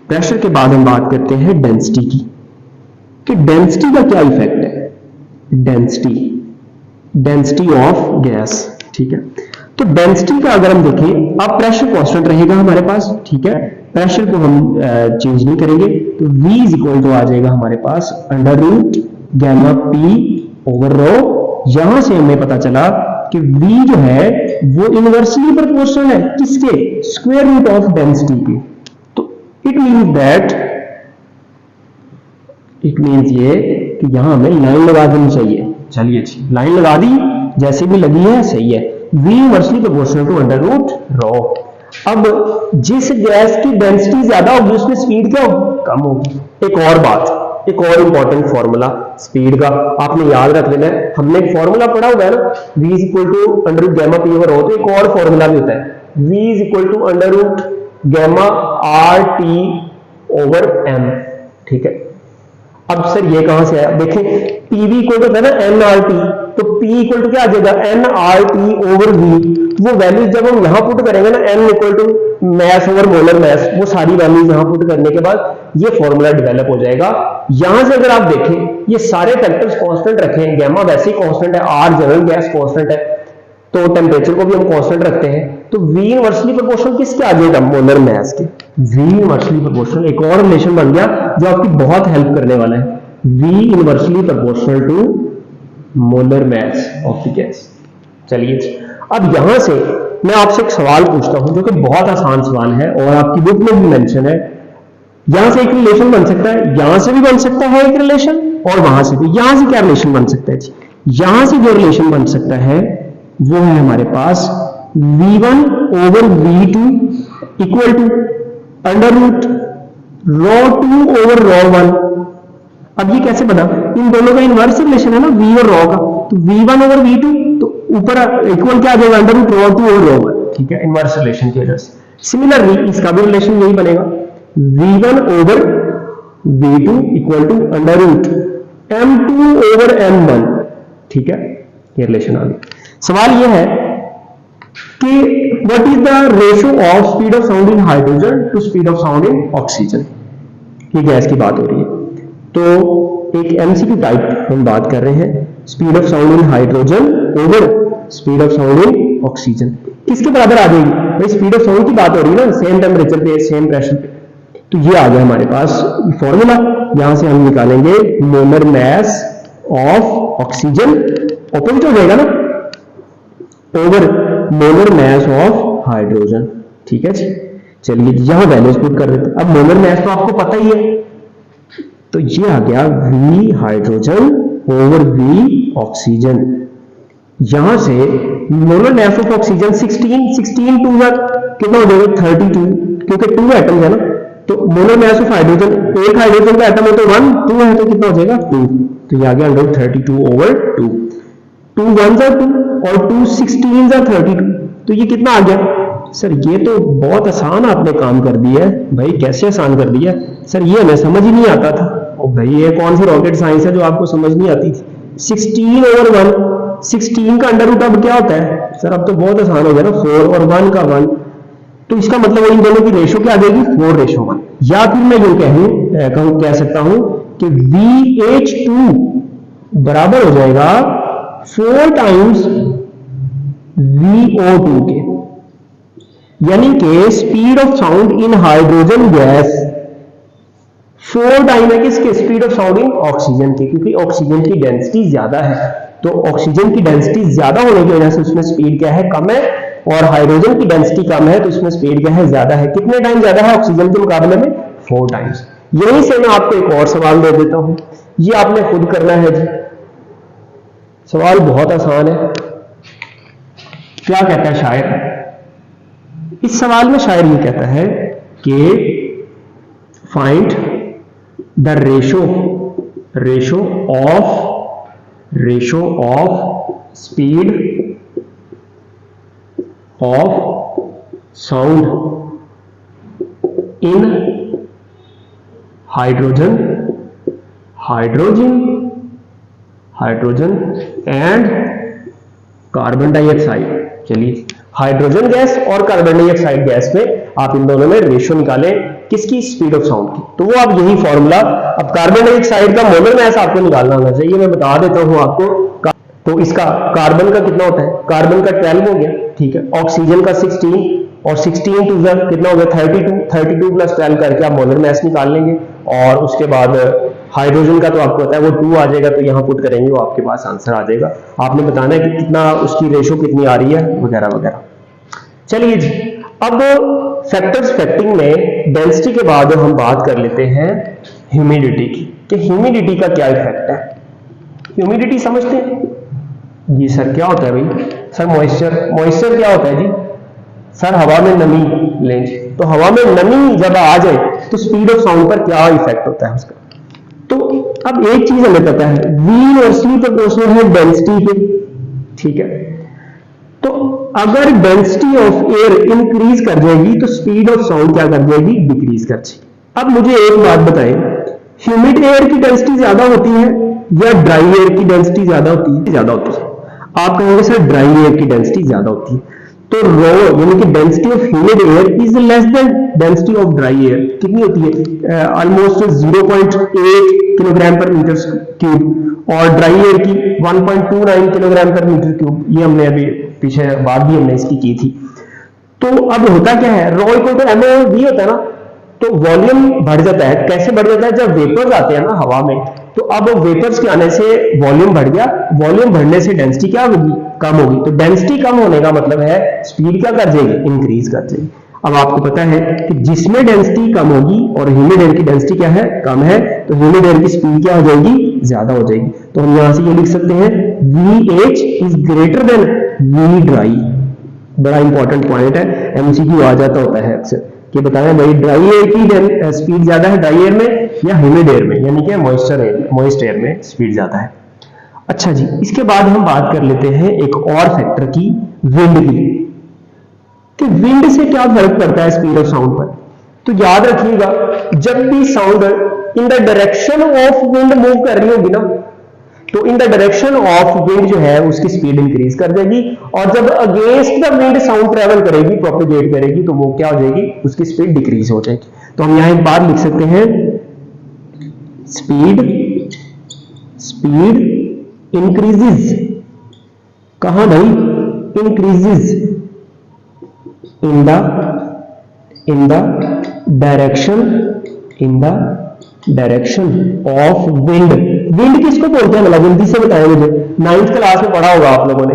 प्रेशर के बाद हम बात करते हैं डेंसिटी की, कि डेंसिटी का क्या इफेक्ट है, डेंसिटी ऑफ गैस, ठीक है। तो डेंसिटी का अगर हम देखें, अब प्रेशर कांस्टेंट रहेगा हमारे पास, ठीक है, प्रेशर को हम चेंज नहीं करेंगे, तो V इज इक्वल टू आ जाएगा हमारे पास under root gamma P over rho. यहां से हमें पता चला कि V जो है वो इनवर्सली प्रोपोर्शनल है किसके, स्क्वायर रूट ऑफ डेंसिटी के। तो इट मीन्स ये कि यहां हमें लाइन लगा देनी चाहिए। चलिए जी, लाइन लगा दी, जैसे भी लगी है सही है। V inversely proportional to under root rho. अब जिस गैस की डेंसिटी ज्यादा होगी उसमें स्पीड क्या होगी, कम होगी। एक और बात, एक और इंपॉर्टेंट फॉर्मूला स्पीड का आपने याद रख लेना है। हमने एक फॉर्मूला पढ़ा हुआ है ना, V is equal to under root gamma P over rho. तो एक और फॉर्मूला भी होता है, V is equal to under root gamma RT over M, ठीक है। अब सर ये कहां से आया, देखें PV इक्वल टू है ना nRT, तो P इक्वल टू क्या आ जाएगा, nRT ओवर V। वो वैल्यूज जब हम यहां पुट करेंगे ना, N equal to mass over molar mass, वो सारी वैल्यूज यहां पुट करने के बाद ये फॉर्मूला डेवलप हो जाएगा। यहां से अगर आप देखें ये सारे फैक्टर्स कांस्टेंट रखे हैं, गैमा वैसे ही कांस्टेंट है, R जनरल गैस कांस्टेंट है, तो टेम्परेचर को भी हम कांस्टेंट रखते हैं। तो V इनवर्सली प्रोपोर्शनल किसके आ जाएगा, मोलर मैस के। V इनवर्सली प्रोपोर्शनल एक और रिलेशन बन गया जो आपकी बहुत हेल्प करने वाला है, V inversely proportional to molar mass of the gas. चलिए अब यहां से मैं आपसे एक सवाल पूछता हूं जो कि बहुत आसान सवाल है और आपकी बुक में भी मेंशन है। यहां से एक रिलेशन बन सकता है, यहां से भी बन सकता है एक रिलेशन, और वहां से भी। यहां से क्या रिलेशन बन सकता है, यहां से जो रिलेशन बन सकता है वो है हमारे पास V1 over V2 equal to under root ρ2 over ρ1। अब ये कैसे बना, इन दोनों का इनवर्स रिलेशन है ना, V और ρ का, तो V1 ओवर V2, तो ऊपर इक्वल क्या आ जाएगा, अंडर रूट ρ2 ओवर ρ1, ठीक है, इनवर्स रिलेशन की वजह से। सिमिलरली इसका भी रिलेशन यही बनेगा, V1 over V2 equal to under root M2 over M1, ठीक है, ये रिलेशन आ गया। सवाल ये है कि what is the ratio of speed of sound in hydrogen to speed of sound in oxygen. ये गैस की बात हो रही है, तो एक एमसीक्यू टाइप हम बात कर रहे हैं, speed of sound in hydrogen over speed of sound in oxygen किसके बराबर आ जाएगी, भाई स्पीड ऑफ साउंड की बात हो रही है ना, सेम टेम्परेचर पे सेम प्रेशर पे। तो ये आ गया हमारे पास फॉर्मूला, यहां से हम निकालेंगे molar mass of oxygen, opposite हो जाएगा ना, over molar mass of hydrogen, ठीक है जी। चलिए यहां वैल्यूज पुट कर देते हैं। अब मोलर मैस तो आपको पता ही है, तो ये आ गया V hydrogen over V oxygen. यहां से molar mass of oxygen 16 two कितना हो जाएगा 32, क्योंकि 2 एटम है ना, तो मोलर मैस ऑफ हाइड्रोजन, एक हाइड्रोजन का एटम है तो 1, 2 है तो कितना हो जाएगा 2, तो ये आ गया अंडर 32 ओवर 2, 2 1 are 2 और 2 16 are 32, तो ये कितना आ गया सर, ये तो बहुत आसान आपने काम कर दिया है भाई। कैसे आसान कर दिया सर, ये हमें समझ ही नहीं आता था। और भाई ये कौन सी रॉकेट साइंस है जो आपको समझ नहीं आती थी। 16 ओवर 1, 16 का अंडर रूट अब क्या होता है सर, अब तो बहुत आसान हो गया ना, 4 और 1 का 1, तो इसका मतलब इन दोनों की रेशो क्या आ जाएगी 4:1। या फिर मैं यूं कह सकता हूं कि VH2 बराबर हो जाएगा 4 टाइम्स VO2 के, यानी कि speed of sound in hydrogen gas 4 time है किसके, speed of sound in oxygen की, क्योंकि ऑक्सीजन की डेंसिटी ज्यादा है। तो ऑक्सीजन की डेंसिटी ज्यादा होने की वजह से उसमें स्पीड क्या है, कम है, और हाइड्रोजन की डेंसिटी कम है तो इसमें स्पीड क्या है, ज्यादा है। कितने टाइम ज्यादा है ऑक्सीजन के मुकाबले में? 4 टाइम्स। यहीं से मैं आपको एक और सवाल दे देता हूं, ये आपने खुद करना है जी। सवाल बहुत आसान है। क्या कहता है शायर? इस सवाल में शायर ये कहता है कि find the ratio of speed of sound in hydrogen and carbon dioxide. चलिए, हाइड्रोजन गैस और कार्बन डाइऑक्साइड गैस में आप इन दोनों में रेशो निकालें किसकी, स्पीड ऑफ साउंड की। तो वो आप यही फॉर्मूला, अब कार्बन डाइऑक्साइड का मोलर मास आपको निकालना होना चाहिए, मैं बता देता हूं आपको। तो इसका कार्बन का कितना होता है, कार्बन का 12 हो गया, ठीक है, ऑक्सीजन का 16, और 16 टू कितना हो गया 32 प्लस 12 करके आप मोलर मास निकाल लेंगे। और उसके बाद हाइड्रोजन का तो आपको पता है वो 2 आ जाएगा, तो यहां पुट करेंगे वो आपके पास आंसर आ जाएगा। आपने बताना है कि कितना उसकी रेशो कितनी आ रही है वगैरह वगैरह। चलिए जी, अब फैक्टर्स फैक्टिंग में डेंसिटी के बाद हम बात कर लेते हैं ह्यूमिडिटी की, कि ह्यूमिडिटी का क्या इफेक्ट है। ह्यूमिडिटी समझते हैं जी सर? क्या होता है भाई? सर मॉइस्चर क्या होता है जी? सर हवा में नमी लें। तो हवा में नमी जब आ जाए तो स्पीड ऑफ साउंड पर क्या इफेक्ट होता है उसका। तो अब एक चीज हमें पता है, V इनवर्सली प्रोपोर्शनल है डेंसिटी के, ठीक है। तो अगर डेंसिटी ऑफ एयर इंक्रीज कर जाएगी तो स्पीड ऑफ साउंड क्या कर जाएगी, डिक्रीज कर जाएगी। अब मुझे एक बात बताएं, ह्यूमिड एयर की डेंसिटी ज्यादा होती है या ड्राई एयर की डेंसिटी ज्यादा होती है? ज्यादा होती है। आप कहोगे सर ड्राई एयर की डेंसिटी ज्यादा होती है, तो रो यानी कि density of humid air is less than density of dry air. कितनी होती है? ऑलमोस्ट 0.8 किलोग्राम पर मीटर क्यूब, और ड्राई एयर की 1.29 किलोग्राम पर मीटर क्यूब। ये हमने अभी पीछे बात भी हमने इसकी की थी। तो अब होता क्या है, रो इक्वल टू एमओवी होता है ना, तो वॉल्यूम बढ़ जाता है। कैसे बढ़ जाता है? जब वेपर्स आते हैं ना हवा में, तो अब वेपर्स के आने से वॉल्यूम बढ़ गया, वॉल्यूम बढ़ने से डेंसिटी क्या होगी, कम होगी। तो डेंसिटी कम होने का मतलब है स्पीड क्या कर जाएगी, इंक्रीज कर जाएगी। अब आपको पता है कि जिसमें डेंसिटी कम होगी और ह्यूमिड एयर की डेंसिटी क्या है, कम है, तो ह्यूमिड एयर की स्पीड क्या हो जाएगी, ज्यादा हो जाएगी। तो हम यहां से ये लिख सकते हैं VH is greater than V dry. बड़ा इंपॉर्टेंट पॉइंट है, एमसीक्यू आ जाता होता है अक्सर कि बताएं भाई ड्राई एयर की स्पीड ज्यादा है ड्राई एयर में या ह्यूमिड एयर में, यानी कि मॉइस्ट एयर में स्पीड ज्यादा है। अच्छा जी, इसके बाद हम बात कर लेते हैं एक और फैक्टर की, विंड की, कि विंड से क्या फर्क पड़ता है स्पीड ऑफ साउंड पर। तो याद रखिएगा, जब भी sound in the direction of wind move कर रही होगी ना, तो in the direction of wind जो है उसकी स्पीड इंक्रीज कर देगी, और जब against the wind sound travel करेगी, प्रोपेगेट करेगी, तो वो क्या हो जाएगी, उसकी स्पीड डिक्रीज हो जाएगी। तो हम यहां एक बात लिख सकते हैं, स्पीड इंक्रीजेस। कहां भाई? Increases in the direction of wind. Wind किसको बोलते हैं, मतलब जल्दी से बताएं मुझे। 9th क्लास में पढ़ा होगा आप लोगों ने।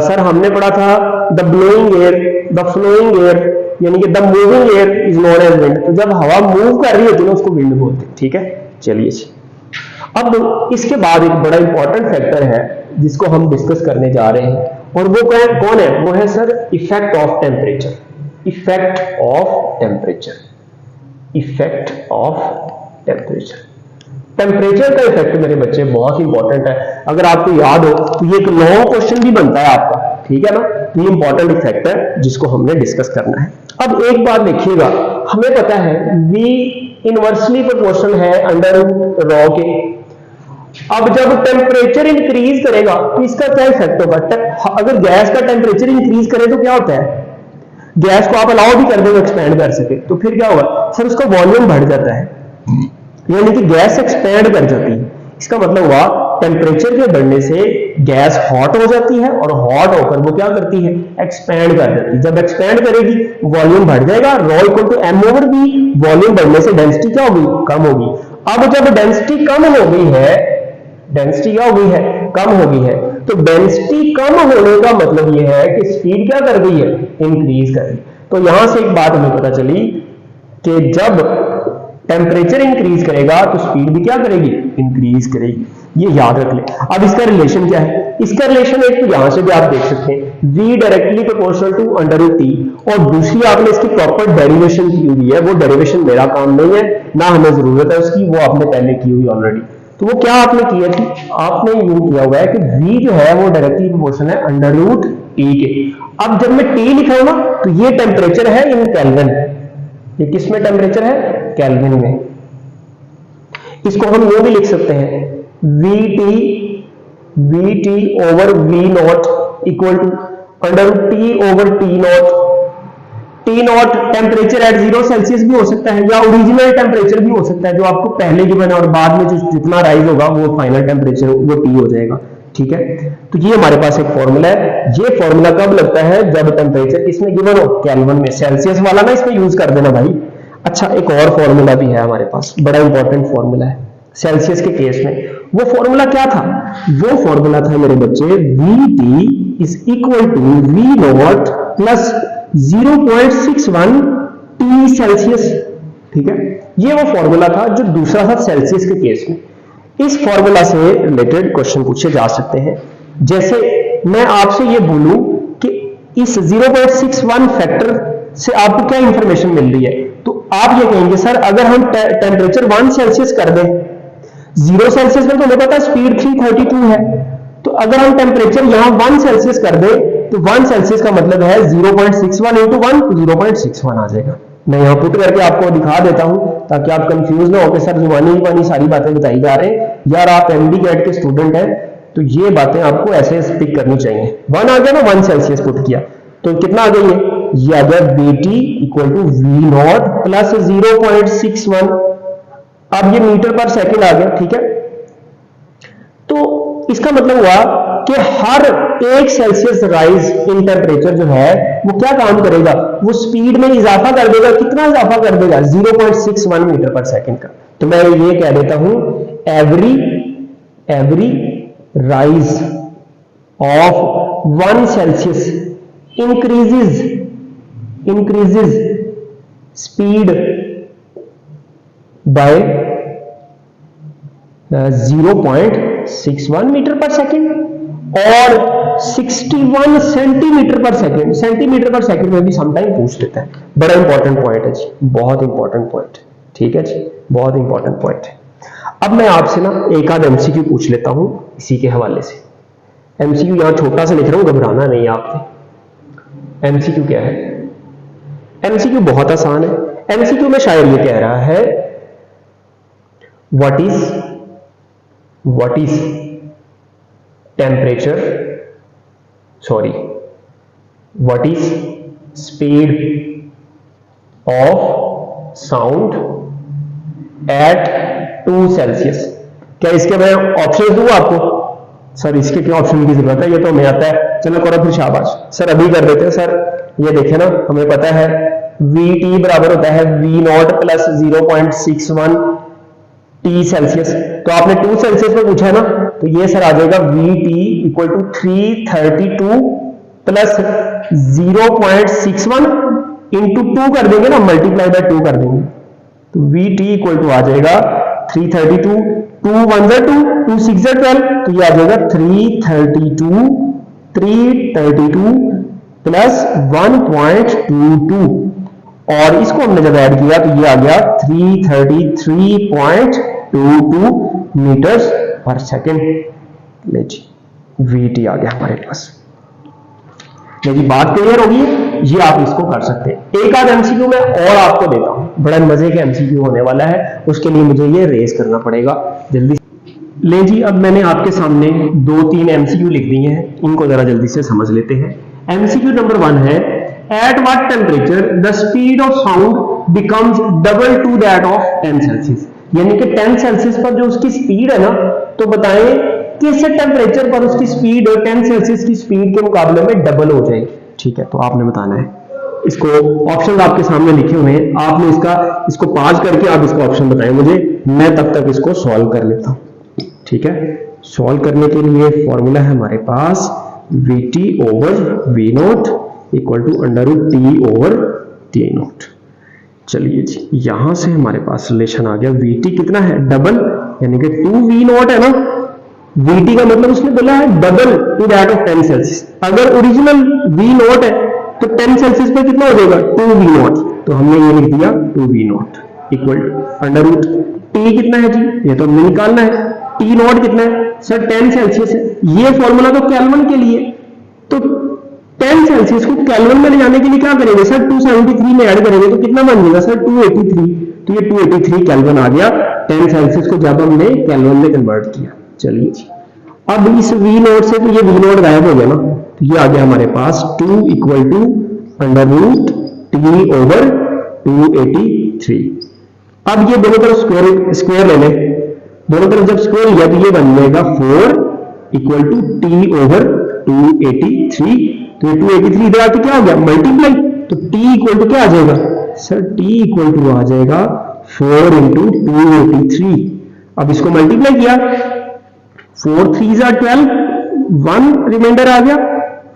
सर हमने पढ़ा था the blowing air, the flowing air, यानी कि the moving air is known as wind. तो जब हवा मूव कर रही होती है ना, उसको विंड बोलते हैं, ठीक है। चलिए, अब इसके बाद एक बड़ा इंपॉर्टेंट फैक्टर है जिसको हम डिस्कस करने जा रहे हैं, और वो कौन है? वो है sir effect of temperature. Temperature का इफेक्ट मेरे बच्चे बहुत इंपॉर्टेंट है। अगर आपको याद हो तो ये एक लॉन्ग क्वेश्चन भी बनता है आपका, ठीक है ना। तो ये इंपॉर्टेंट इफेक्ट है जिसको हमने डिस्कस करना है। अब एक बात देखिएगा, हमें पता है V इनवर्सली प्रोपोर्शनल है अंडर रॉ के। अब जब टेम्परेचर इंक्रीज करेगा तो इसका क्या इफेक्ट होगा? अगर गैस का टेम्परेचर इंक्रीज करे तो क्या होता है, गैस को आप अलाउ भी कर देंगे एक्सपैंड कर सके, तो फिर क्या होगा सर, उसका वॉल्यूम बढ़ जाता है, यानी कि गैस एक्सपैंड कर जाती है। इसका मतलब हुआ टेम्परेचर के बढ़ने से गैस हॉट हो जाती है, और हॉट होकर वो क्या करती है, एक्सपैंड कर जाती है। जब एक्सपैंड करेगी वॉल्यूम बढ़ जाएगा, ρ equal to m over v। Volume बढ़ने से डेंसिटी क्या होगी, कम होगी। अब जब डेंसिटी कम हो गई है डेंसिटी क्या हो गई है, कम हो गई है। तो डेंसिटी कम होने का मतलब यह है कि स्पीड क्या कर गई है, इंक्रीज कर गई। तो यहां से एक बात हमें पता चली कि जब टेम्परेचर इंक्रीज करेगा तो स्पीड भी क्या करेगी, इंक्रीज करेगी। ये याद रख ले। अब इसका रिलेशन क्या है, इसका रिलेशन एक तो यहां से भी आप देख सकते हैं, v directly proportional to √t, और दूसरी आपने इसकी प्रॉपर डेरिवेशन की हुई है। वो डेरिवेशन मेरा काम नहीं है, ना हमें जरूरत है उसकी, वो आपने पहले की हुई ऑलरेडी। तो वो क्या आपने किया थी, आपने यूं किया हुआ है कि v जो है वो डायरेक्टली प्रोपोर्शनल है √t के। अब जब मैं t लिखा हूं ना, तो ये टेम्परेचर है इन केल्विन। ये किस में टेम्परेचर है, केल्विन में। इसको हम यूं भी लिख सकते हैं, VT over V naught equal to √T over T naught. T naught temperature at 0 Celsius भी हो सकता है, या ओरिजिनल टेम्परेचर भी हो सकता है जो आपको पहले गिवन है, और बाद में जो जितना राइज होगा वो फाइनल टेम्परेचर वो T हो जाएगा। ठीक है, तो ये हमारे पास एक फॉर्मूला है। ये फॉर्मूला कब लगता है, जब टेम्परेचर किसमें गिवन हो, केल्विन में। सेल्सियस वाला ना इसमें यूज कर देना भाई। अच्छा, एक और फॉर्मूला भी है हमारे पास, बड़ा इंपॉर्टेंट फॉर्मूला है सेल्सियस के केस में। वो फॉर्मूला क्या था, वो फॉर्मूला था मेरे बच्चे, VT is equal to V naught plus 0.61 T Celsius. ठीक है, ये वो फॉर्मूला था जो दूसरा था सेल्सियस के केस में। इस फॉर्मूला से रिलेटेड क्वेश्चन पूछे जा सकते हैं। जैसे मैं आपसे ये बोलूं कि इस 0.61 फैक्टर से आपको क्या इंफॉर्मेशन मिल रही है, तो आप ये कहेंगे सर अगर हम टेम्परेचर 1 सेल्सियस कर दें, 0 सेल्सियस में तो हमें पता है स्पीड 332 है, तो अगर हम टेम्परेचर यहां 1 सेल्सियस कर दें तो 1 सेल्सियस का मतलब है 0.61 इंटू 1, 0.61 आ जाएगा। मैं यहां पुट करके आपको दिखा देता हूं ताकि आप कंफ्यूज ना हो कि सर जुबानी सारी बातें बताई जा रहे हैं। यार आप एमडी कैट के स्टूडेंट हैं तो ये बातें आपको ऐसे पिक करनी चाहिए। 1 आ गया ना, 1 सेल्सियस पुट किया तो कितना आ गई है, ये आ गया VT equal to V naught plus 0.61। अब ये मीटर पर सेकंड आ गया। ठीक है, तो इसका मतलब हुआ कि हर 1 सेल्सियस राइज इन टेम्परेचर जो है वो क्या काम करेगा, वो स्पीड में इजाफा कर देगा। कितना इजाफा कर देगा, 0.61 मीटर पर सेकंड का। तो मैं ये कह देता हूं every rise of 1 Celsius increases speed by 0.61 metre per second और 61 सेंटीमीटर पर सेकेंड। सेंटीमीटर पर सेकेंड में भी समटाइम पूछ लेता है। बड़ा इंपॉर्टेंट पॉइंट है जी, बहुत इंपॉर्टेंट पॉइंट। ठीक है जी, बहुत इंपॉर्टेंट पॉइंट है। अब मैं आपसे ना एक आध एमसीक्यू पूछ लेता हूं इसी के हवाले से। एमसीक्यू यहां छोटा सा लिख रहा हूं, घबराना नहीं है आपने। एमसीक्यू क्या है, एमसीक्यू बहुत आसान है। एमसीक्यू में शायद ये कह रहा है what is temperature, sorry what is speed of sound eight 2 Celsius. क्या इसके मैं ऑप्शन दूं आपको, सर इसके क्या ऑप्शन की जरूरत है, ये तो हमें आता है। चलो करो फिर, शाबाश सर, अभी कर देते हैं सर। ये देखे ना, हमें पता है VT बराबर होता है V naught plus 0.61 T Celsius. तो आपने 2 सेल्सियस में पूछा है ना, तो ये सर आ जाएगा VT equal to 332 plus 0.61 into 2 कर देंगे ना, मल्टीप्लाई बाय 2 कर देंगे, तो VT इक्वल टू आ जाएगा 332, 2 1 2, 2 6 12, तो ये आ जाएगा 332 प्लस 1.22, और इसको हमने जब ऐड किया तो ये आ गया 333.22 मीटर्स पर सेकेंड। ले जी, VT आ गया हमारे पास। मेरी बात क्लियर होगी, ये आप इसको कर सकते हैं। एक आध एमसीक्यू मैं और आपको देता हूं, बड़ा मजे का एमसीक्यू होने वाला है, उसके लिए मुझे ये रेस करना पड़ेगा जल्दी। ले जी, अब मैंने आपके सामने 2-3 एमसीक्यू लिख दिए हैं, इनको जरा जल्दी से समझ लेते हैं। एमसीक्यू नंबर 1 है, at what temperature the speed of sound becomes double two that of 10 Celsius. यानी कि 10 सेल्सियस पर जो उसकी स्पीड है ना, तो बताएं किस टेम्परेचर पर उसकी स्पीड 10 सेल्सियस की स्पीड के मुकाबले में डबल हो जाएगी। ठीक है, तो आपने बताना है। इसको ऑप्शन आपके सामने लिखे हुए हैं, आपने इसको पॉज करके आप इसको ऑप्शन बताएं मुझे, मैं तब तक इसको सॉल्व कर लेता हूं। ठीक है, सॉल्व करने के लिए फॉर्मूला है हमारे पास Vt over V naught equal to under root T over T naught. चलिए जी, यहां से हमारे पास रिलेशन आ गया। Vt कितना है, डबल, यानी कि 2v नॉट है ना। Vt का मतलब उसने बोला है double two that of 10 Celsius. अगर ओरिजिनल v नॉट है तो 10 सेल्सियस पे कितना हो जाएगा, 2v नॉट। तो हमने ये लिख दिया 2v naught equal to under root T कितना है जी, ये तो हमें निकालना है। टी नॉट कितना है सर, 10 सेल्सियस है। ये फॉर्मूला तो केल्विन के लिए, तो 10 सेल्सियस को केल्विन में ले जाने के लिए क्या करेंगे सर, 273 में ऐड करेंगे तो कितना बन जाएगा सर, 283। तो ये 283 केल्विन आ गया 10 सेल्सियस को जब हमने केल्विन में कन्वर्ट किया। चलिए जी, अब इस वी नोट से तो ये वी नोट गायब हो गया ना, तो ये आ गया हमारे पास 2 equal to under root T over 283। अब ये दोनों तरफ स्क्वायर ले लें, दोनों तरफ जब स्क्वायर लिया तो ये बन जाएगा 4 इक्वल टू टी ओवर 283। तो ये 283 इधर आके क्या हो गया, मल्टीप्लाई। तो t इक्वल टू क्या आ जाएगा सर, t इक्वल टू आ जाएगा 4 इंटू 283। अब इसको मल्टीप्लाई किया, 4 3 जा 12, 1 रिमाइंडर आ गया,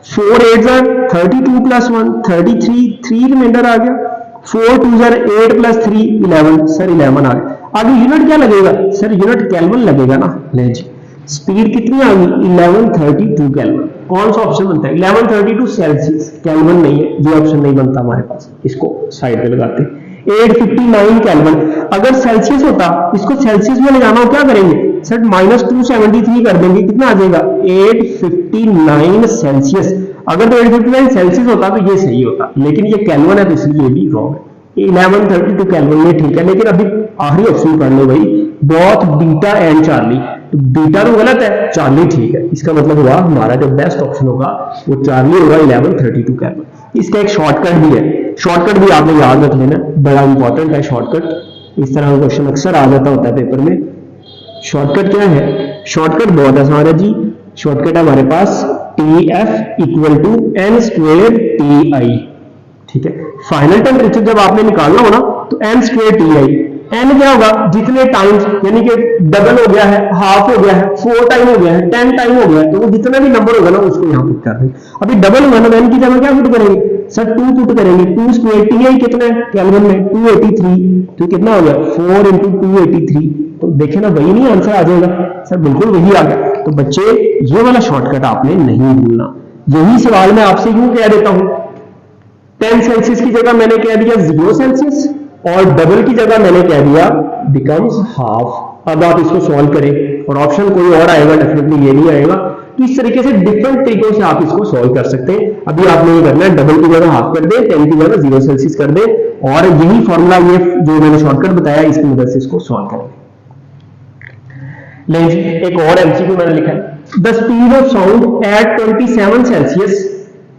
4 8 जा 32 प्लस 1 33, 3 रिमाइंडर आ गया, 4 2 जा 8 प्लस 3 11, सर 11 आ गया। आगे यूनिट क्या लगेगा सर, यूनिट केल्विन लगेगा ना। ले जी, स्पीड कितनी आ गई 1132 केल्विन। कौन सा ऑप्शन बनता है, 1132 सेल्सियस, केल्विन नहीं है, ये ऑप्शन नहीं बनता हमारे पास। इसको साइड पे लगाते हैं। 859 केल्विन, अगर सेल्सियस होता, इसको सेल्सियस में ले जाना हो क्या करेंगे सर, -273 कर देंगे, कितना आ जाएगा 859 सेल्सियस। अगर तो 859 सेल्सियस होता तो ये सही होता, लेकिन ये केल्विन है तो इसलिए ये भी रॉन्ग है। 1132 केल्विन में ठीक है, लेकिन अभी आखिरी ऑप्शन कर लो भाई, बोथ बीटा एंड चार्ली। तो बीटा तो गलत है, चार्ली ठीक है। इसका मतलब हुआ हमारा जो बेस्ट ऑप्शन होगा वो चार्ली होगा 1132 केल्विन। इसका एक शॉर्टकट भी है, शॉर्टकट भी आपने याद रख लेना, बड़ा इंपॉर्टेंट है शॉर्टकट। इस तरह का क्वेश्चन अक्सर आ जाता होता है पेपर में। शॉर्टकट क्या है, शॉर्टकट बहुत आसान है जी। शॉर्टकट है हमारे पास TF equal to n square TI, ठीक है। फाइनल टेम्परेचर जब आपने निकालना हो ना तो n स्क्वायर TI, n क्या होगा, जितने टाइम्स, यानी कि डबल हो गया है, हाफ हो गया है, 4 टाइम हो गया है, 10 टाइम हो गया है, तो वो जितना भी नंबर होगा ना उसको यहाँ पुट कर देंगे। अभी डबल होगा ना, n की जगह क्या पुट करेंगे सर, 2 पुट करेंगे। 2 स्क्वायर TI कितना है केल्विन में 283, तो कितना हो गया 4 इंटू 283। तो देखे ना, वही नहीं आंसर आ जाएगा सर, बिल्कुल वही आ गया। तो बच्चे ये वाला शॉर्टकट आपने नहीं भूलना। यही सवाल मैं आपसे यूं कह देता हूं, 10 सेल्सियस की जगह मैंने कह दिया 0 सेल्सियस, और डबल की जगह मैंने कह दिया बिकम्स हाफ। अब आप इसको सॉल्व करें और ऑप्शन कोई और आएगा, डेफिनेटली ये नहीं आएगा। तो इस तरीके से डिफरेंट तरीकों से आप इसको सॉल्व कर सकते हैं। अभी आपने ये करना है, डबल की जगह हाफ कर दें, 10 की जगह 0 सेल्सियस कर दें, और यही फॉर्मूला, ये जो मैंने शॉर्टकट बताया, इसकी मदद से इसको सॉल्व करेंगे। लेकिन एक और एमसीक्यू मैंने लिखा है, the speed of sound eight 27 Celsius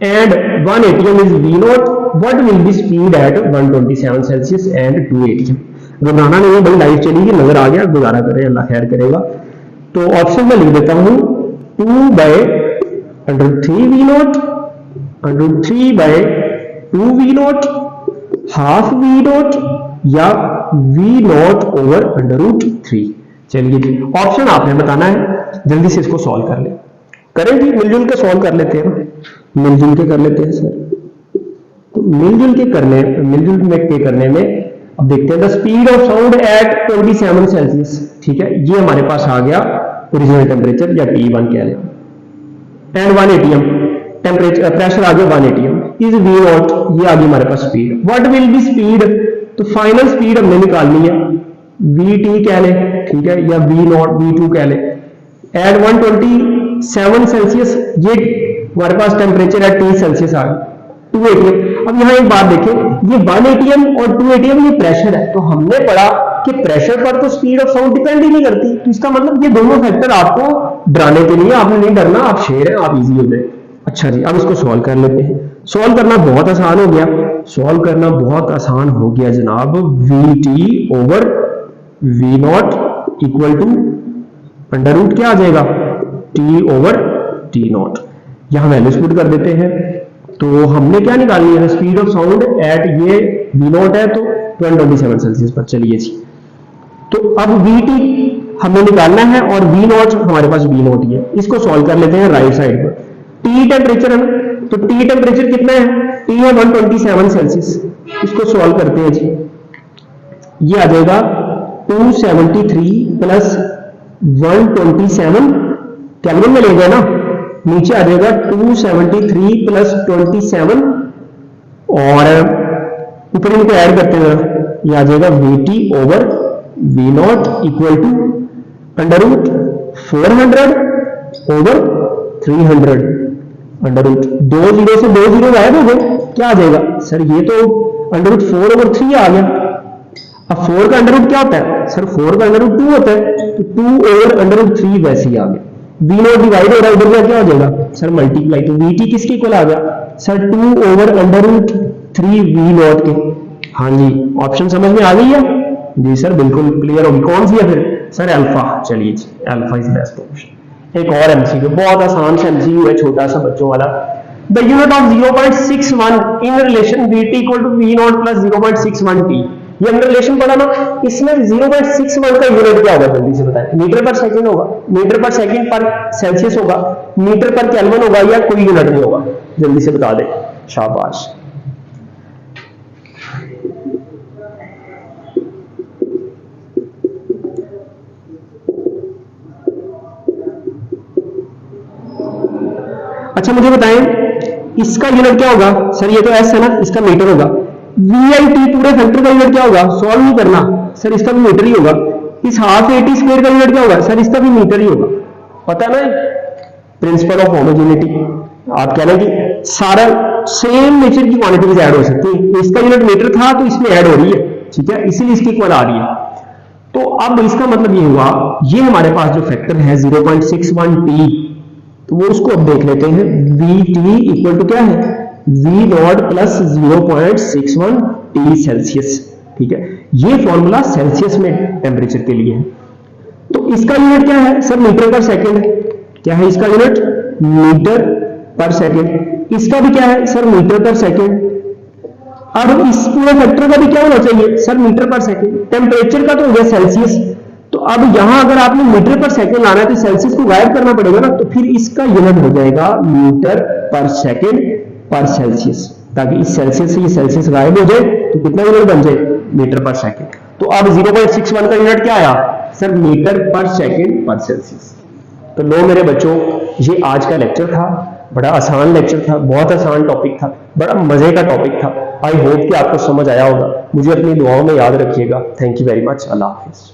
and 1 atm is v naught, what will be speed at 127 celsius and 2 atm। घबराना नहीं है भाई, लाइव चलेगी, नजर आ गया, गुजारा करे, अल्लाह खैर करेगा। तो ऑप्शन में लिख देता हूं 2 by √3 v naught, √3 by 2 v naught, half v naught, या v naught ओवर √3। चलिए जी, ऑप्शन आपने बताना है, जल्दी से इसको सॉल्व कर ले। करें जी, मिलजुल के सॉल्व कर लेते हैं ना, मिलजुल के कर लेते हैं सर। तो मिलजुल के करने में अब देखते हैं, the speed of sound eight 27 Celsius, ठीक है, ये हमारे पास आ गया ओरिजिनल टेम्परेचर या T1 कह लें, एंड 1 atm टेम्परेचर, प्रेशर आ गया 1 atm, इज v नॉट, ये आ गई हमारे पास speed. What will be speed, तो फाइनल स्पीड हमने निकालनी है, vt कह लें, ठीक है, या v नॉट v2 कह लें, एट 127 सेल्सियस, ये हमारे पास टेम्परेचर है T सेल्सियस आ गया, 2 atm। अब यहाँ एक बात देखें, ये 1 atm और 2 atm ये प्रेशर है, तो हमने पढ़ा कि प्रेशर पर तो स्पीड ऑफ साउंड डिपेंड ही नहीं करती। तो इसका मतलब ये दोनों फैक्टर आपको डराने के लिए, आपने नहीं डरना, आप शेर हैं, आप इजी हो जाए। अच्छा जी, अब इसको सॉल्व कर लेते हैं। सॉल्व करना बहुत आसान हो गया, सॉल्व करना बहुत आसान हो गया जनाब। Vt over v naught equal to under root क्या आ जाएगा, T ओवर T नॉट। यहां वैल्यूज पुट कर देते हैं। तो हमने क्या निकालनी है, स्पीड ऑफ साउंड एट, ये v नॉट है तो 127 सेल्सियस पर। चलिए जी, तो अब Vt हमें निकालना है और वी नॉट हमारे पास वी नॉट ही है। इसको सॉल्व कर लेते हैं राइट साइड पर। टी टेम्परेचर है ना, तो टी टेम्परेचर कितना है, टी है 127 सेल्सियस। इसको सॉल्व करते हैं जी, ये आ जाएगा 273 प्लस 127 केल्विन में ले गए ना, नीचे आ जाएगा 273 प्लस 27 और ऊपर इनको ऐड करते हैं, ये आ जाएगा VT over V naught equal to under root 400 over 300 under root. 2 zero से 2 जीरो गायब हो गए, क्या आ जाएगा सर, ये तो अंडर रूट 4 ओवर 3 आ गया। अब 4 का अंडर रूट क्या होता है सर, 4 का अंडर रूट 2 होता है, तो 2 ओवर अंडर रूट 3 वैसे ही आ गया। वी नॉट डिवाइड हो रहा है, उधर क्या हो जाएगा सर मल्टीप्लाई, तो VT किसके इक्वल आ गया sir, 2 over under root 3 V naught के। हाँ जी, ऑप्शन समझ में आ गई है जी सर, बिल्कुल क्लियर होगी। कौन सी है फिर सर, अल्फा। चलिए जी, अल्फा इज बेस्ट ऑप्शन। एक और एमसीक्यू, बहुत आसान सा एमसीक्यू है, छोटा सा बच्चों वाला। The unit of 0.61 in relation VT equal to V naught plus 0.61 T। ये हमने रिलेशन पढ़ा ना, इसमें 0.61 का यूनिट क्या होगा जल्दी से बताएं। मीटर पर सेकंड होगा, मीटर पर सेकंड पर सेल्सियस होगा, मीटर पर केल्विन होगा, या कोई यूनिट नहीं होगा, जल्दी से बता दे, शाबाश। अच्छा मुझे बताएं इसका यूनिट क्या होगा सर, ये तो एस है ना, इसका मीटर होगा। VIT पूरे फैक्टर का यूनिट क्या होगा, सॉल्व नहीं करना सर, इसका भी मीटर ही होगा। इस हाफ AT स्क्वायर का यूनिट क्या होगा सर, इसका भी मीटर ही होगा। पता ना प्रिंसिपल ऑफ होमोजेनिटी, आप कह रहे हैं कि सारा सेम नेचर की क्वांटिटीज ऐड हो सकती है, इसका यूनिट मीटर था तो इसमें ऐड हो रही है, ठीक है, इसीलिए इसकी इक्वल आ रही है। तो अब इसका मतलब ये हुआ, ये हमारे पास जो फैक्टर है 0.61 T, तो वो उसको अब देख लेते हैं, VT इक्वल टू क्या है, V naught plus 0.61 T Celsius, ठीक है। ये फॉर्मूला सेल्सियस में टेम्परेचर के लिए है। तो इसका यूनिट क्या है सर, मीटर पर सेकंड। क्या है इसका यूनिट, मीटर पर सेकंड। इसका भी क्या है सर, मीटर पर सेकंड। अब इस पूरे फैक्टर का भी क्या होना चाहिए सर, मीटर पर सेकंड। टेम्परेचर का तो हो गया सेल्सियस, तो अब यहां अगर आपने मीटर पर सेकंड लाना है तो सेल्सियस को गायब करना पड़ेगा ना, तो फिर इसका यूनिट हो जाएगा मीटर पर सेकंड पर सेल्सियस, ताकि इस सेल्सियस से ये सेल्सियस गायब हो जाए तो कितना यूनिट बन जाए, मीटर पर सेकंड। तो अब 0.61 का यूनिट क्या आया सर, मीटर पर सेकंड पर सेल्सियस। तो लो मेरे बच्चों, ये आज का लेक्चर था, बड़ा आसान लेक्चर था, बहुत आसान टॉपिक था, बड़ा मजे का टॉपिक था। आई होप कि आपको समझ आया होगा। मुझे अपनी दुआओं में याद रखिएगा। Thank you very much. Allah Hafiz.